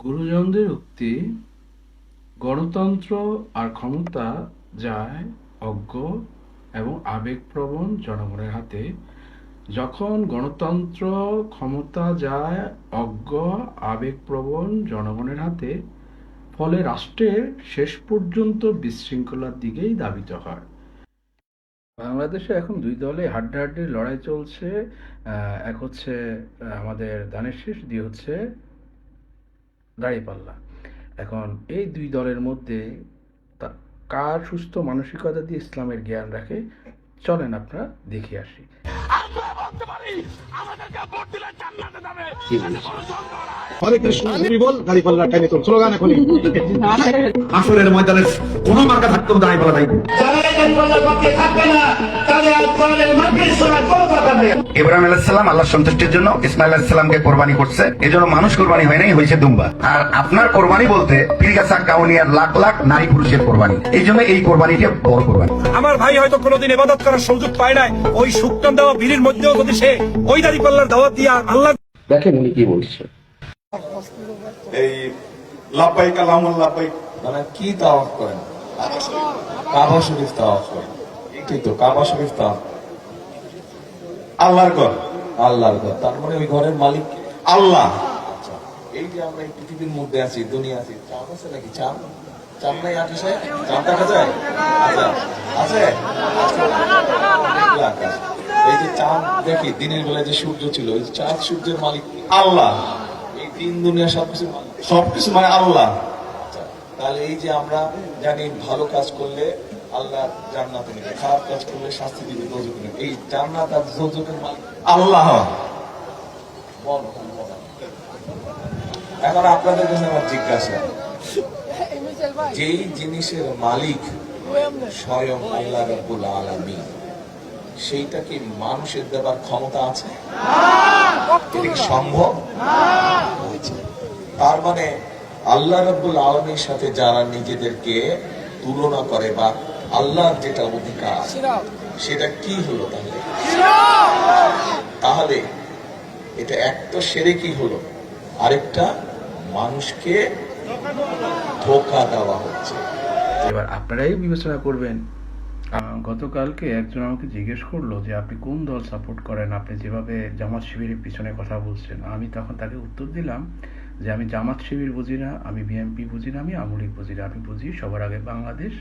গুরুজনদের উক্তি, গণতন্ত্র আর ক্ষমতা যায় অজ্ঞ এবং আবেগপ্রবণ জনগণের হাতে। যখন গণতন্ত্র ক্ষমতা যায় অজ্ঞ আবেগপ্রবণ জনগণের হাতে, ফলে রাষ্ট্রের শেষ পর্যন্ত বিশৃঙ্খলার দিকেই ধাবিত হয়। বাংলাদেশে এখন দুই দলে হাড্ডাহাড্ডি লড়াই চলছে। এক হচ্ছে আমাদের ধানের শীষ, দুই হচ্ছে দাঁড়িপাল্লা। এখন এই দুই দলের মধ্যে কার সুস্থ মানসিকতা দিয়ে ইসলামের জ্ঞান রাখে, চলেন আপনারা দেখে আসি। হরে কৃষ্ণ হরি বল, দাঁড়িপাল্লা টাইনে তোর স্লোগান এখনই। আসলের ময়দানে কোনো মার্কা থাকতো না, দাঁড়িপাল্লা নাই। ইব্রাহিম আলাইহিস সালাম আল্লাহর সন্তুষ্টির জন্য ইসমাইল আলাইহিস সালামকে কোরবানি করছে, এজন্য মানুষ কোরবানি হয় নাই, হয়েছে দুম্বা। আর আপনার কোরবানি বলতে পীরগাছা কাউনিয়ার লাখ লাখ নারী পুরুষের কোরবানি, এই জন্য এই কোরবানিটা বড় কোরবানি। আমার ভাই হয়তো কোনোদিন ইবাদত করার সুযোগ পায় নাই, ওই শুকনাম দেওয়া বিড়ির মধ্যেও যদি সে ওই দাঁড়িপাল্লার দাওয়াত দিয়া আল্লাহ দেখেন উনি কি বলছে। এই লাব্বাইক আল্লাহুম্মা লাব্বাইক মানে কি তাওয়াফ করেন? কাবা শরীফ তাওয়াফ করেন। ঠিক তো, কাবা শরীফ তাওয়াফ আল্লাহর ঘর, আল্লাহর ঘর, তার মানে ওই ঘরের মালিক আল্লাহ। আচ্ছা, এই যে আমরা এই পৃথিবীর মধ্যে আছি, দুনিয়া আছি, চাঁদ আছে নাকি? চাঁদ চাঁদ নাই আকাশে? চাঁদ দেখা যায়? আচ্ছা আছে। আকাশ, এই যে চাঁদ দেখি, দিনের বেলায় যে সূর্য ছিল, ওই চাঁদ সূর্যের মালিক আল্লাহ। এই তিন দুনিয়া সবকিছু মানে আল্লাহ। তাহলে এই যে আমরা জানি ভালো কাজ করলে আল্লাহ জান্নাতে নেবে, খারাপ কাজ করলে শাস্তি দিবে, দোজখে নেবে। এই জান্নাত আর দোজখের মালিক আল্লাহ। এখন আপনাদের কাছে আমার জিজ্ঞাসা, যেই জিনিসের মালিক স্বয়ং আল্লাহ রাব্বুল আলামিন, সেইটা কি মানুষের দেবার ক্ষমতা আছে? এটা কি সম্ভব? তার মানে আল্লাহ রাব্বুল আলামিনের সাথে যারা নিজেদেরকে তুলনা করে বা আল্লাহর যেটা অধিকার সেটা কি হলো? তাহলে এটা একটা শিরকি হলো, আরেকটা মানুষকে ধোঁকা দেওয়া হচ্ছে। এবার আপনারাই বিবেচনা করবেন। গতকালকে একজন আমাকে জিজ্ঞেস করলো যে আপনি কোন দল সাপোর্ট করেন, আপনি যেভাবে জামাত শিবিরের পিছনে কথা বলছেন। আমি তখন তাকে উত্তর দিলাম যে আমি জামাত শিবির বুঝি না, আমি বিএনপি বুঝি না, আমি আওয়ামী লীগ বুঝি না, আমি বুঝি সবার আগে বাংলাদেশ।